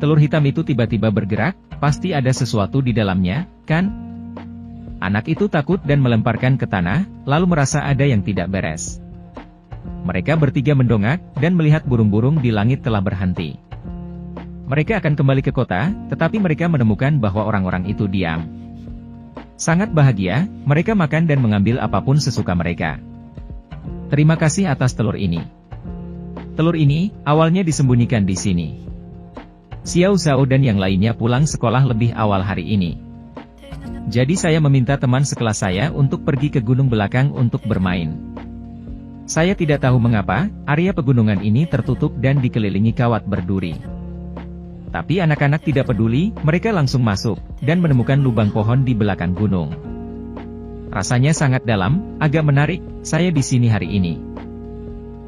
Telur hitam itu tiba-tiba bergerak, pasti ada sesuatu di dalamnya, kan? Anak itu takut dan melemparkan ke tanah, lalu merasa ada yang tidak beres. Mereka bertiga mendongak, dan melihat burung-burung di langit telah berhenti. Mereka akan kembali ke kota, tetapi mereka menemukan bahwa orang-orang itu diam. Sangat bahagia, mereka makan dan mengambil apapun sesuka mereka. Terima kasih atas telur ini. Telur ini, awalnya disembunyikan di sini. Xiao Zhao dan yang lainnya pulang sekolah lebih awal hari ini. Jadi saya meminta teman sekelas saya untuk pergi ke gunung belakang untuk bermain. Saya tidak tahu mengapa, area pegunungan ini tertutup dan dikelilingi kawat berduri. Tapi anak-anak tidak peduli, mereka langsung masuk, dan menemukan lubang pohon di belakang gunung. Rasanya sangat dalam, agak menarik, saya di sini hari ini.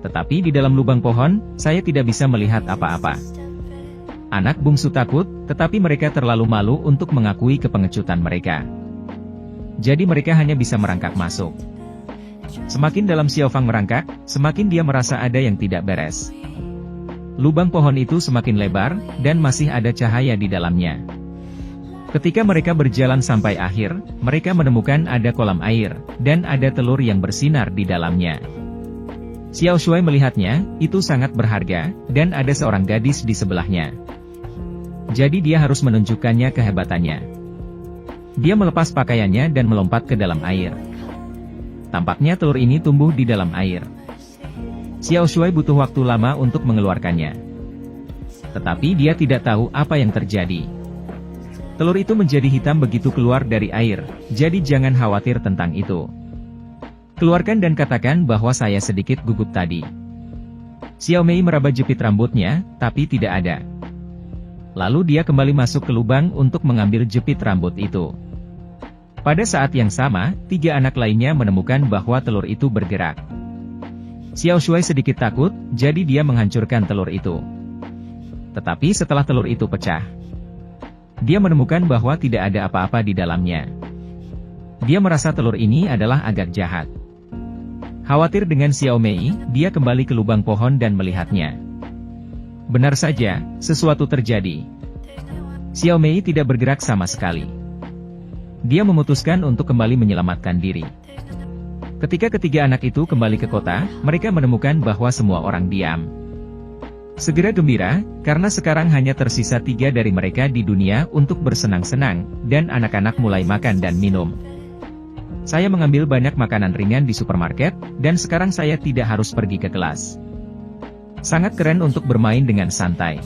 Tetapi di dalam lubang pohon, saya tidak bisa melihat apa-apa. Anak bungsu takut, tetapi mereka terlalu malu untuk mengakui kepengecutan mereka. Jadi mereka hanya bisa merangkak masuk. Semakin dalam Xiaofang merangkak, semakin dia merasa ada yang tidak beres. Lubang pohon itu semakin lebar, dan masih ada cahaya di dalamnya. Ketika mereka berjalan sampai akhir, mereka menemukan ada kolam air, dan ada telur yang bersinar di dalamnya. Xiao Shuai melihatnya, itu sangat berharga, dan ada seorang gadis di sebelahnya. Jadi dia harus menunjukkannya kehebatannya. Dia melepas pakaiannya dan melompat ke dalam air. Tampaknya telur ini tumbuh di dalam air. Xiao Shuai butuh waktu lama untuk mengeluarkannya. Tetapi dia tidak tahu apa yang terjadi. Telur itu menjadi hitam begitu keluar dari air, jadi jangan khawatir tentang itu. Keluarkan dan katakan bahwa saya sedikit gugup tadi. Xiao Mei meraba jepit rambutnya, tapi tidak ada. Lalu dia kembali masuk ke lubang untuk mengambil jepit rambut itu. Pada saat yang sama, 3 anak lainnya menemukan bahwa telur itu bergerak. Xiao Shuai sedikit takut, jadi dia menghancurkan telur itu. Tetapi setelah telur itu pecah, dia menemukan bahwa tidak ada apa-apa di dalamnya. Dia merasa telur ini adalah agak jahat. Khawatir dengan Xiao Mei, dia kembali ke lubang pohon dan melihatnya. Benar saja, sesuatu terjadi. Xiao Mei tidak bergerak sama sekali. Dia memutuskan untuk kembali menyelamatkan diri. Ketika ketiga anak itu kembali ke kota, mereka menemukan bahwa semua orang diam. Segera gembira, karena sekarang hanya tersisa 3 dari mereka di dunia untuk bersenang-senang, dan anak-anak mulai makan dan minum. Saya mengambil banyak makanan ringan di supermarket, dan sekarang saya tidak harus pergi ke kelas. Sangat keren untuk bermain dengan santai.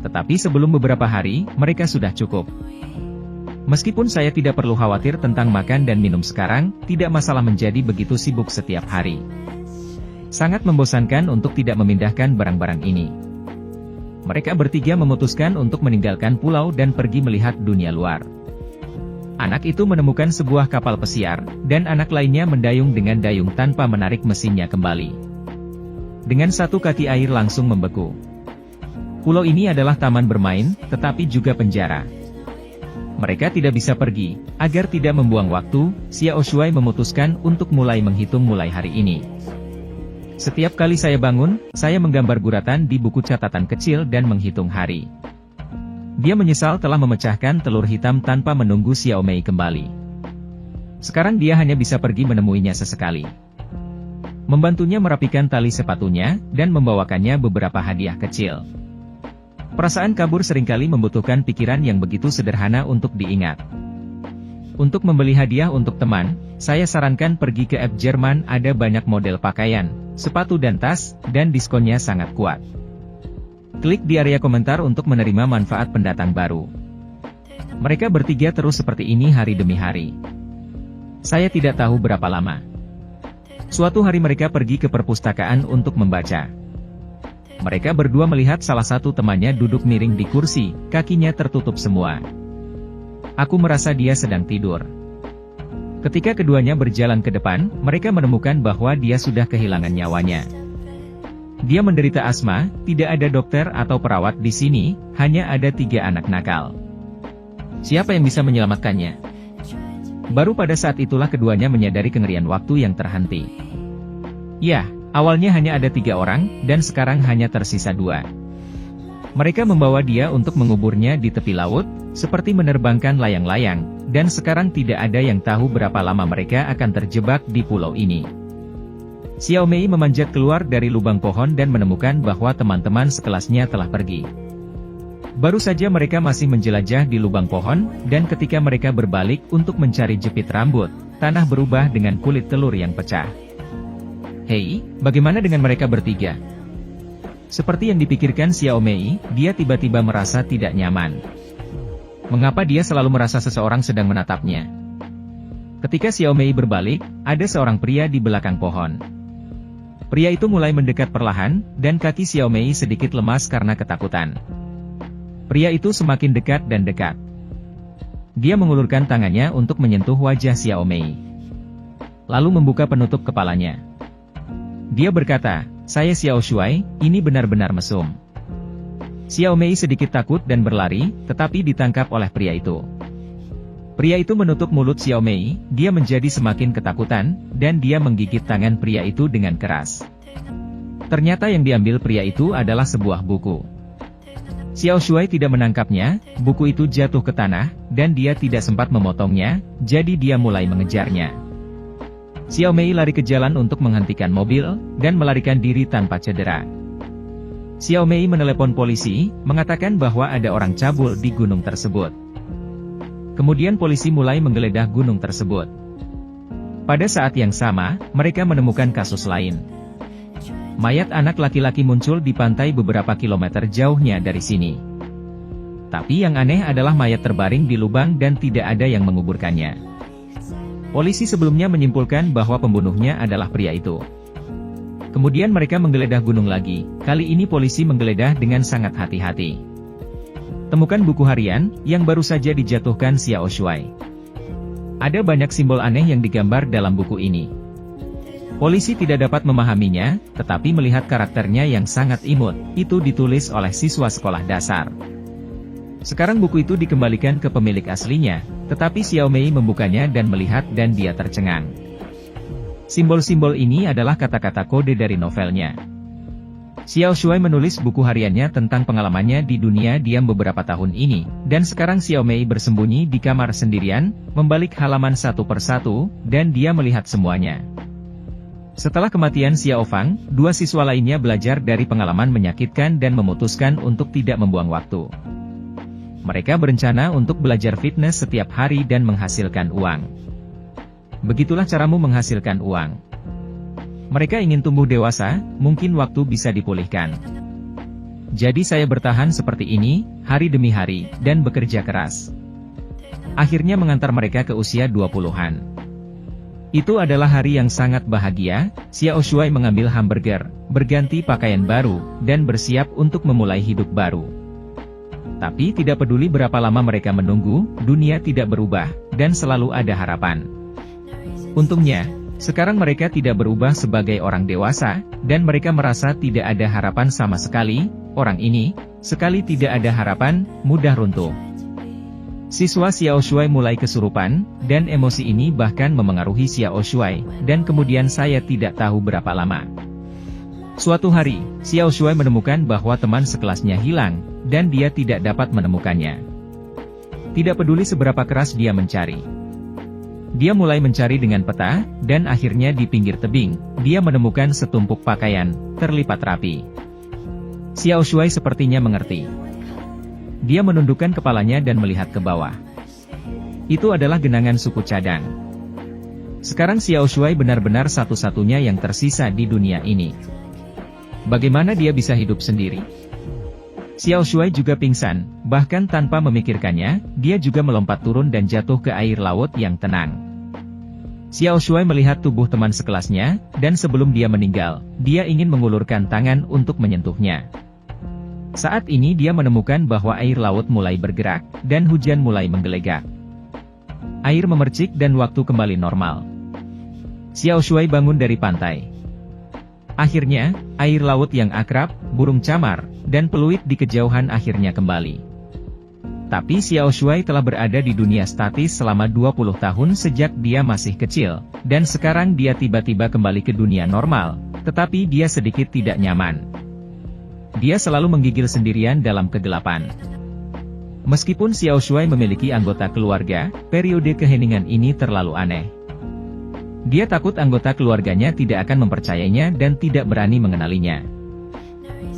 Tetapi sebelum beberapa hari, mereka sudah cukup. Meskipun saya tidak perlu khawatir tentang makan dan minum sekarang, tidak masalah menjadi begitu sibuk setiap hari. Sangat membosankan untuk tidak memindahkan barang-barang ini. Mereka bertiga memutuskan untuk meninggalkan pulau dan pergi melihat dunia luar. Anak itu menemukan sebuah kapal pesiar, dan anak lainnya mendayung dengan dayung tanpa menarik mesinnya kembali. Dengan satu kaki air langsung membeku. Pulau ini adalah taman bermain, tetapi juga penjara. Mereka tidak bisa pergi. Agar tidak membuang waktu, Xiao Shuai memutuskan untuk mulai menghitung mulai hari ini. Setiap kali saya bangun, saya menggambar guratan di buku catatan kecil dan menghitung hari. Dia menyesal telah memecahkan telur hitam tanpa menunggu Xiao Mei kembali. Sekarang dia hanya bisa pergi menemuinya sesekali. Membantunya merapikan tali sepatunya, dan membawakannya beberapa hadiah kecil. Perasaan kabur seringkali membutuhkan pikiran yang begitu sederhana untuk diingat. Untuk membeli hadiah untuk teman, saya sarankan pergi ke App Jerman, ada banyak model pakaian, sepatu dan tas, dan diskonnya sangat kuat. Klik di area komentar untuk menerima manfaat pendatang baru. Mereka bertiga terus seperti ini hari demi hari. Saya tidak tahu berapa lama. Suatu hari mereka pergi ke perpustakaan untuk membaca. Mereka berdua melihat salah satu temannya duduk miring di kursi, kakinya tertutup semua. Aku merasa dia sedang tidur. Ketika keduanya berjalan ke depan, mereka menemukan bahwa dia sudah kehilangan nyawanya. Dia menderita asma, tidak ada dokter atau perawat di sini, hanya ada 3 anak nakal. Siapa yang bisa menyelamatkannya? Baru pada saat itulah keduanya menyadari kengerian waktu yang terhenti. Ya, awalnya hanya ada 3 orang, dan sekarang hanya tersisa 2. Mereka membawa dia untuk menguburnya di tepi laut, seperti menerbangkan layang-layang, dan sekarang tidak ada yang tahu berapa lama mereka akan terjebak di pulau ini. Xiao Mei memanjat keluar dari lubang pohon dan menemukan bahwa teman-teman sekelasnya telah pergi. Baru saja mereka masih menjelajah di lubang pohon, dan ketika mereka berbalik untuk mencari jepit rambut, tanah berubah dengan kulit telur yang pecah. Hei, bagaimana dengan mereka bertiga? Seperti yang dipikirkan Xiao Mei, dia tiba-tiba merasa tidak nyaman. Mengapa dia selalu merasa seseorang sedang menatapnya? Ketika Xiao Mei berbalik, ada seorang pria di belakang pohon. Pria itu mulai mendekat perlahan, dan kaki Xiao Mei sedikit lemas karena ketakutan. Pria itu semakin dekat dan dekat. Dia mengulurkan tangannya untuk menyentuh wajah Xiao Mei. Lalu membuka penutup kepalanya. Dia berkata, "Saya Xiao Shuai, ini benar-benar mesum." Xiao Mei sedikit takut dan berlari, tetapi ditangkap oleh pria itu. Pria itu menutup mulut Xiao Mei, dia menjadi semakin ketakutan, dan dia menggigit tangan pria itu dengan keras. Ternyata yang diambil pria itu adalah sebuah buku. Xiao Shuai tidak menangkapnya, buku itu jatuh ke tanah, dan dia tidak sempat memotongnya, jadi dia mulai mengejarnya. Xiao Mei lari ke jalan untuk menghentikan mobil, dan melarikan diri tanpa cedera. Xiao Mei menelepon polisi, mengatakan bahwa ada orang cabul di gunung tersebut. Kemudian polisi mulai menggeledah gunung tersebut. Pada saat yang sama, mereka menemukan kasus lain. Mayat anak laki-laki muncul di pantai beberapa kilometer jauhnya dari sini. Tapi yang aneh adalah mayat terbaring di lubang dan tidak ada yang menguburkannya. Polisi sebelumnya menyimpulkan bahwa pembunuhnya adalah pria itu. Kemudian mereka menggeledah gunung lagi, kali ini polisi menggeledah dengan sangat hati-hati. Temukan buku harian, yang baru saja dijatuhkan Xiao Shuai. Ada banyak simbol aneh yang digambar dalam buku ini. Polisi tidak dapat memahaminya, tetapi melihat karakternya yang sangat imut, itu ditulis oleh siswa sekolah dasar. Sekarang buku itu dikembalikan ke pemilik aslinya, tetapi Xiao Mei membukanya dan melihat dan dia tercengang. Simbol-simbol ini adalah kata-kata kode dari novelnya. Xiao Shuai menulis buku hariannya tentang pengalamannya di dunia diam beberapa tahun ini, dan sekarang Xiao Mei bersembunyi di kamar sendirian, membalik halaman satu persatu, dan dia melihat semuanya. Setelah kematian Xiao Fang, dua siswa lainnya belajar dari pengalaman menyakitkan dan memutuskan untuk tidak membuang waktu. Mereka berencana untuk belajar fitness setiap hari dan menghasilkan uang. Begitulah caramu menghasilkan uang. Mereka ingin tumbuh dewasa, mungkin waktu bisa dipulihkan. Jadi saya bertahan seperti ini, hari demi hari, dan bekerja keras. Akhirnya mengantar mereka ke usia 20-an. Itu adalah hari yang sangat bahagia. Xiao Shuai mengambil hamburger, berganti pakaian baru, dan bersiap untuk memulai hidup baru. Tapi tidak peduli berapa lama mereka menunggu, dunia tidak berubah, dan selalu ada harapan. Untungnya, sekarang mereka tidak berubah sebagai orang dewasa, dan mereka merasa tidak ada harapan sama sekali. Orang ini, sekali tidak ada harapan, mudah runtuh. Siswa Xiao Shuai mulai kesurupan, dan emosi ini bahkan memengaruhi Xiao Shuai, dan kemudian saya tidak tahu berapa lama. Suatu hari, Xiao Shuai menemukan bahwa teman sekelasnya hilang, dan dia tidak dapat menemukannya. Tidak peduli seberapa keras dia mencari. Dia mulai mencari dengan peta, dan akhirnya di pinggir tebing, dia menemukan setumpuk pakaian, terlipat rapi. Xiao Shuai sepertinya mengerti. Dia menundukkan kepalanya dan melihat ke bawah. Itu adalah genangan suku cadang. Sekarang Xiao Shuai benar-benar satu-satunya yang tersisa di dunia ini. Bagaimana dia bisa hidup sendiri? Xiao Shuai juga pingsan, bahkan tanpa memikirkannya, dia juga melompat turun dan jatuh ke air laut yang tenang. Xiao Shuai melihat tubuh teman sekelasnya, dan sebelum dia meninggal, dia ingin mengulurkan tangan untuk menyentuhnya. Saat ini dia menemukan bahwa air laut mulai bergerak, dan hujan mulai menggelegak. Air memercik dan waktu kembali normal. Xiao Shuai bangun dari pantai. Akhirnya, air laut yang akrab, burung camar, dan peluit di kejauhan akhirnya kembali. Tapi Xiao Shuai telah berada di dunia statis selama 20 tahun sejak dia masih kecil, dan sekarang dia tiba-tiba kembali ke dunia normal, tetapi dia sedikit tidak nyaman. Dia selalu menggigil sendirian dalam kegelapan. Meskipun Xiao Shuai memiliki anggota keluarga, periode keheningan ini terlalu aneh. Dia takut anggota keluarganya tidak akan mempercayainya dan tidak berani mengenalinya.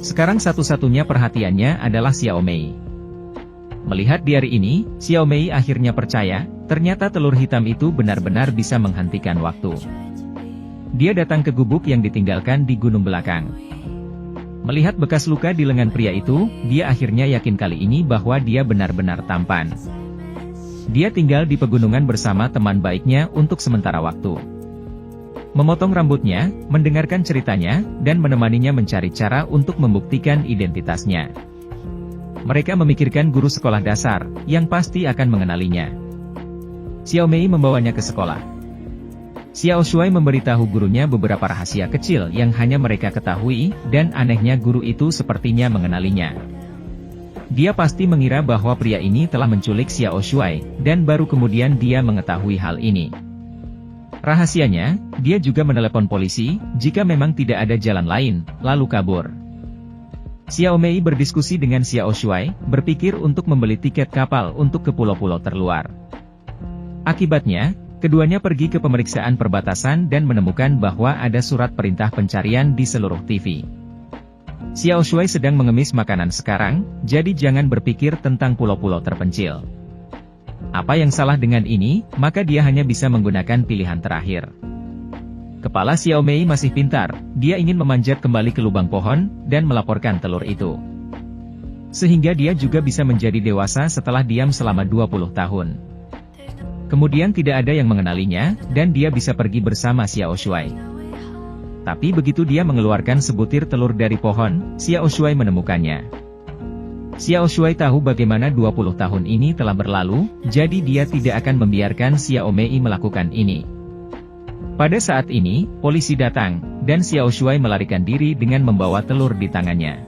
Sekarang satu-satunya perhatiannya adalah Xiao Mei. Melihat di hari ini, Xiao Mei akhirnya percaya, ternyata telur hitam itu benar-benar bisa menghentikan waktu. Dia datang ke gubuk yang ditinggalkan di gunung belakang. Melihat bekas luka di lengan pria itu, dia akhirnya yakin kali ini bahwa dia benar-benar tampan. Dia tinggal di pegunungan bersama teman baiknya untuk sementara waktu. Memotong rambutnya, mendengarkan ceritanya, dan menemaninya mencari cara untuk membuktikan identitasnya. Mereka memikirkan guru sekolah dasar, yang pasti akan mengenalinya. Xiao Mei membawanya ke sekolah. Xiao Shuai memberitahu gurunya beberapa rahasia kecil yang hanya mereka ketahui, dan anehnya guru itu sepertinya mengenalinya. Dia pasti mengira bahwa pria ini telah menculik Xiao Shuai, dan baru kemudian dia mengetahui hal ini. Rahasianya, dia juga menelepon polisi, jika memang tidak ada jalan lain, lalu kabur. Xiao Mei berdiskusi dengan Xiao Shuai, berpikir untuk membeli tiket kapal untuk ke pulau-pulau terluar. Akibatnya, keduanya pergi ke pemeriksaan perbatasan dan menemukan bahwa ada surat perintah pencarian di seluruh TV. Xiao Shuai sedang mengemis makanan sekarang, jadi jangan berpikir tentang pulau-pulau terpencil. Apa yang salah dengan ini, maka dia hanya bisa menggunakan pilihan terakhir. Kepala Xiao Mei masih pintar, dia ingin memanjat kembali ke lubang pohon, dan melaporkan telur itu. Sehingga dia juga bisa menjadi dewasa setelah diam selama 20 tahun. Kemudian tidak ada yang mengenalinya, dan dia bisa pergi bersama Xiao Shuai. Tapi begitu dia mengeluarkan sebutir telur dari pohon, Xiao Shuai menemukannya. Xiao Shuai tahu bagaimana 20 tahun ini telah berlalu, jadi dia tidak akan membiarkan Xiao Mei melakukan ini. Pada saat ini, polisi datang, dan Xiao Shuai melarikan diri dengan membawa telur di tangannya.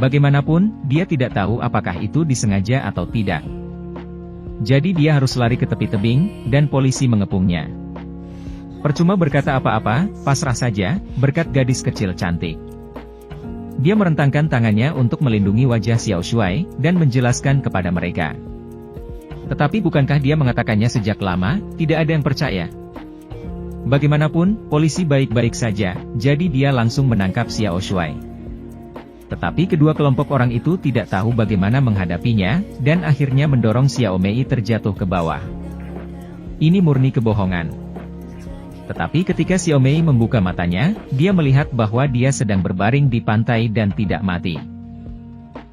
Bagaimanapun, dia tidak tahu apakah itu disengaja atau tidak. Jadi dia harus lari ke tepi tebing, dan polisi mengepungnya. Percuma berkata apa-apa, pasrah saja, berkat gadis kecil cantik. Dia merentangkan tangannya untuk melindungi wajah Xiao Shuai, dan menjelaskan kepada mereka. Tetapi bukankah dia mengatakannya sejak lama, tidak ada yang percaya. Bagaimanapun, polisi baik-baik saja, jadi dia langsung menangkap Xiao Shuai. Tetapi kedua kelompok orang itu tidak tahu bagaimana menghadapinya, dan akhirnya mendorong Xiao Mei terjatuh ke bawah. Ini murni kebohongan. Tetapi ketika Xiao Mei membuka matanya, dia melihat bahwa dia sedang berbaring di pantai dan tidak mati.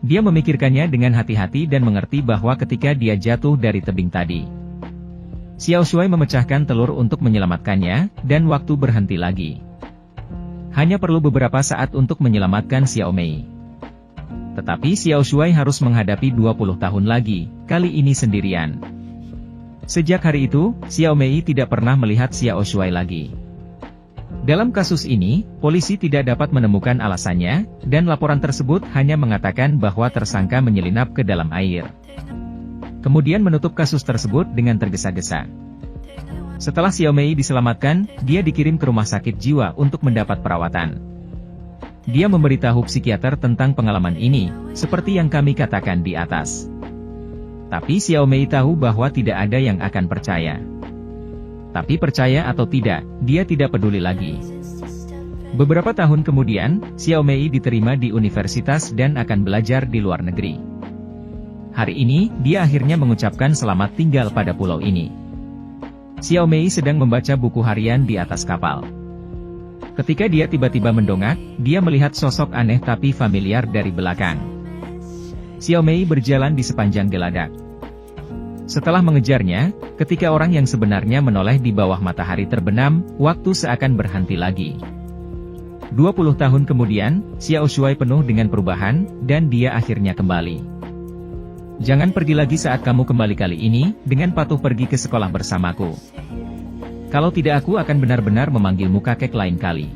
Dia memikirkannya dengan hati-hati dan mengerti bahwa ketika dia jatuh dari tebing tadi, Xiao Shuai memecahkan telur untuk menyelamatkannya, dan waktu berhenti lagi. Hanya perlu beberapa saat untuk menyelamatkan Xiao Mei. Tetapi Xiao Shuai harus menghadapi 20 tahun lagi, kali ini sendirian. Sejak hari itu, Xiao Mei tidak pernah melihat Xiao Shuai lagi. Dalam kasus ini, polisi tidak dapat menemukan alasannya, dan laporan tersebut hanya mengatakan bahwa tersangka menyelinap ke dalam air. Kemudian menutup kasus tersebut dengan tergesa-gesa. Setelah Xiao Mei diselamatkan, dia dikirim ke rumah sakit jiwa untuk mendapat perawatan. Dia memberitahu psikiater tentang pengalaman ini, seperti yang kami katakan di atas. Tapi Xiao Mei tahu bahwa tidak ada yang akan percaya. Tapi percaya atau tidak, dia tidak peduli lagi. Beberapa tahun kemudian, Xiao Mei diterima di universitas dan akan belajar di luar negeri. Hari ini, dia akhirnya mengucapkan selamat tinggal pada pulau ini. Xiao Mei sedang membaca buku harian di atas kapal. Ketika dia tiba-tiba mendongak, dia melihat sosok aneh tapi familiar dari belakang. Xiao Mei berjalan di sepanjang geladak. Setelah mengejarnya, ketika orang yang sebenarnya menoleh di bawah matahari terbenam, waktu seakan berhenti lagi. 20 tahun kemudian, Xiao Shuai penuh dengan perubahan, dan dia akhirnya kembali. Jangan pergi lagi saat kamu kembali kali ini, dengan patuh pergi ke sekolah bersamaku. Kalau tidak aku akan benar-benar memanggilmu kakek lain kali.